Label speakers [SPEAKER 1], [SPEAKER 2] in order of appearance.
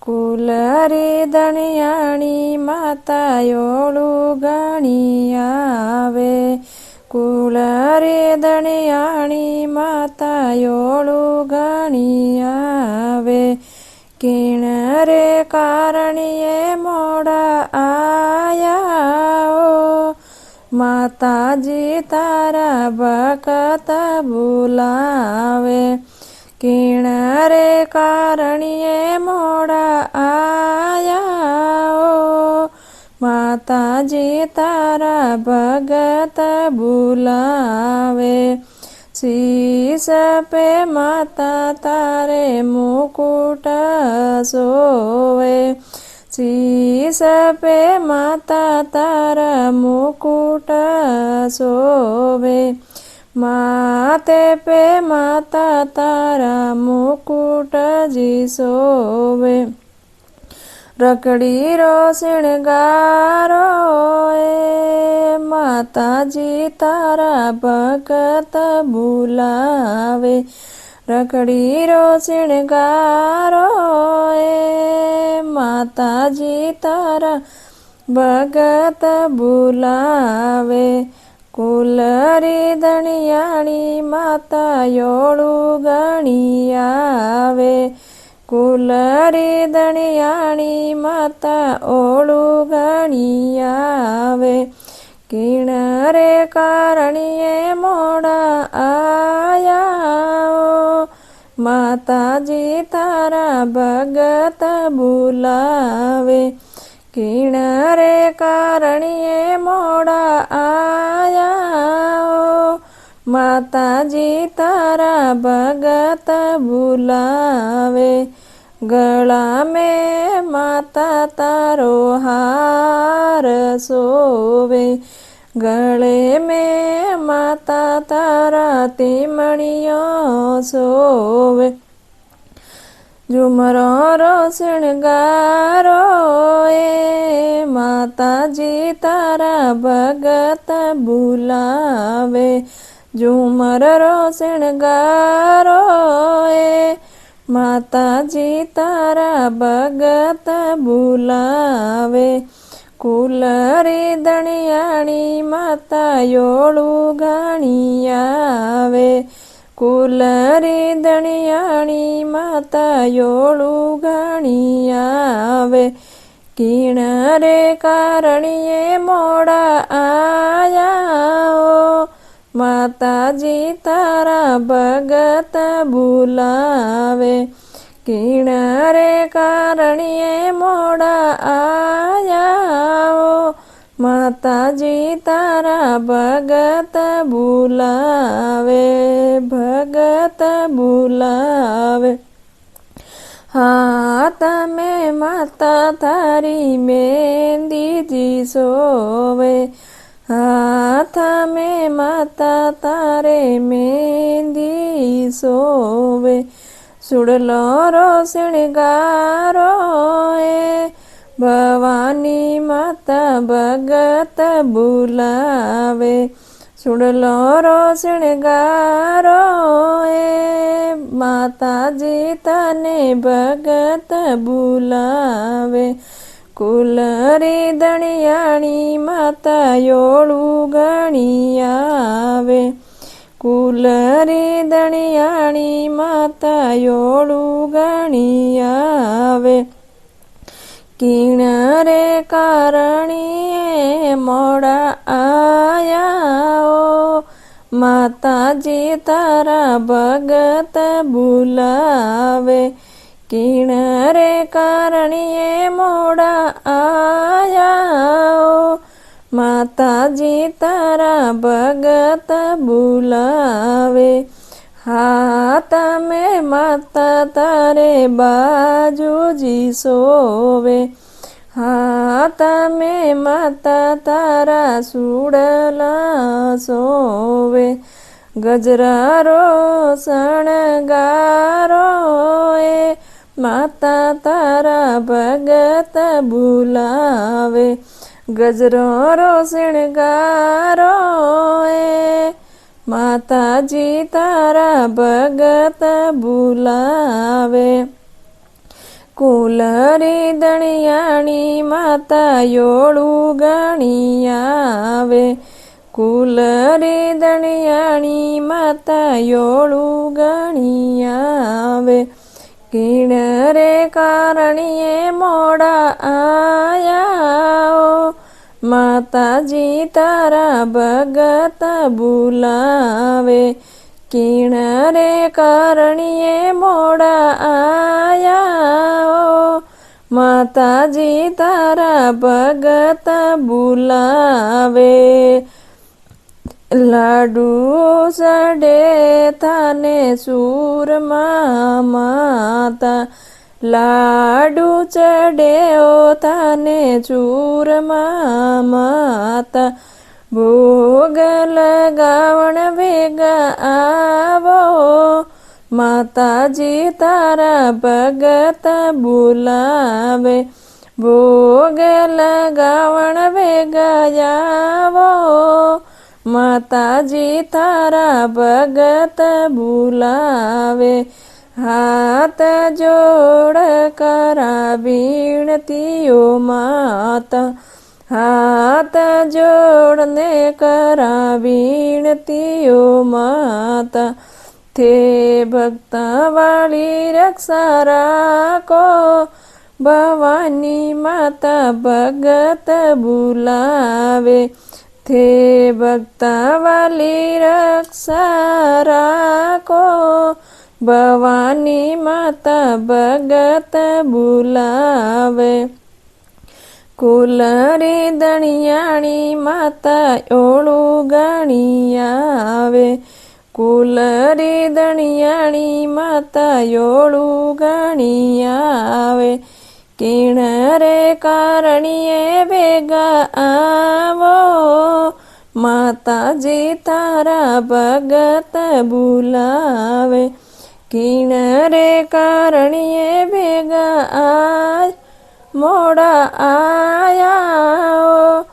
[SPEAKER 1] કુલરી દણિયાણી માતા યોળું ગણી આવે, કુલરી દણિયાણી માતા યોળું ગણી આવે, કિણ રે કારણીએ મોડા આયા ઓ, માતાજી તારા ભક્ત બોલાવે, કિણ રે કારણીએ મોડા આયા ઓ, માતાજી તારા ભગત બોલાવે, શીશ પે માતા તારે મુકુટ સોવે, શીશ પે માતા તારા મુકુટ સોવે, માતે પે માતા તારા મુકુટજી સોવે, રકડી રો શણગારો એ માતાજી તારા ભગત બોલાવે, રકડી રો શણગારો એ માતાજી તારા ભગત બોલાવે, કુલરી દણિયાણી માતા યોળું ગણી આવે, કુલરી દણિયાણી માતા ઓળું ગણી આવે, કિણ રે કારણીએ મોડા આયા ઓ, માતાજી તારા ભગત બોલાવે, કિણ રે કારણીએ મોડા આયા ઓ, માતાજી તારા ભગત બોલાવે, ગળા મેં માતા તારો હાર સોવે, ગળે મેં માતા તારા તીમણીઓ સોવે, ઝુમરો રો શણગારો એ માતાજી તારા ભગત બોલાવે, ઝુમર રો શણગારો એ માતાજી તારા ભગત બોલાવે, કુલરી દણિયાણી માતા યોળું ગણી આવે, કુલરી દણિયાણી માતા યોળું ગણી આવે, કિણ રે કારણીએ મોડા આયા ઓ, માતાજી તારા ભગત બોલાવે, કિણ રે કારણીએ મોડા આયા ઓ, માતાજી તારા ભગત બોલાવે, ભગત બોલાવે, હાથ મેં માતા તારી મહેંદીજી સોવે, હાથ મેં માતા તારે મહેંદી સોવે, સુડલો રો શણગારો એ ભવાની માતા ભગત બોલાવે, સુડલો રો શણગારો એ માતાજી તને ભગત બોલાવે, કુલરી દણિયાણી માતા યોળું ગણી આવે, કુલરી દણિયાણી માતા યોળું ગણી આવે, કિણ રે કારણીએ મોડા આયા ઓ, માતાજી તારા ભગત બોલાવે, કિણ રે કારણીએ મોડા આયા ઓ, માતાજી તારા ભગત બોલાવે, હાથ મેં માતા તારે બાજુજી સોવે, હાથ મેં માતા તારા સુડલા સોવે, ગજરા રો શણગારો એ માતા તારા ભગત બોલાવે, ગજરો રો શણગારો એ માતાજી તારા ભગત બોલાવે, કુલરી દણિયાણી માતા યોળું ગણી આવે, કુલરી દણિયાણી માતા યોળું ગણી આવે, કિણરે કારણીએ મોડા આયા, માતાજી તારા ભગત બોલાવે, કિણરે કારણીએ મોડા આયા, માતાજી તારા ભગત બોલાવે, લાડુ ચડે થાને સૂરમાં માતા, લાડુ ચડે ઓ થાને ચૂરમાં માતા, ભોગ લગાવણ ભેગા આવો, માતાજી તારા ભગત બોલાવે, ભોગ લગાવણ ભેગા આવો, માતાજી તારા ભગત બોલાવે, હાથ જોડ કરા વિનતીઓ માતા, હાથ જોડને કરા વિનતીઓ માતા, તે ભક્તવાળી રક્ષા રાખો, ભવાની માતા ભગત બોલાવે, તે ભક્તવાળી રક્ષા રાખો, ભવાની માતા ભગત બોલાવે, કુલરી દણિયાણી માતા યોળું ગણી આવે, કુલરી દણિયાણી માતા યોળું ગણી આવે, કિણરે કારણીએ ભેગા આવો, માતાજી તારા ભગત બોલાવે, કિણરે કારણીએ ભેગા મોડા આયા,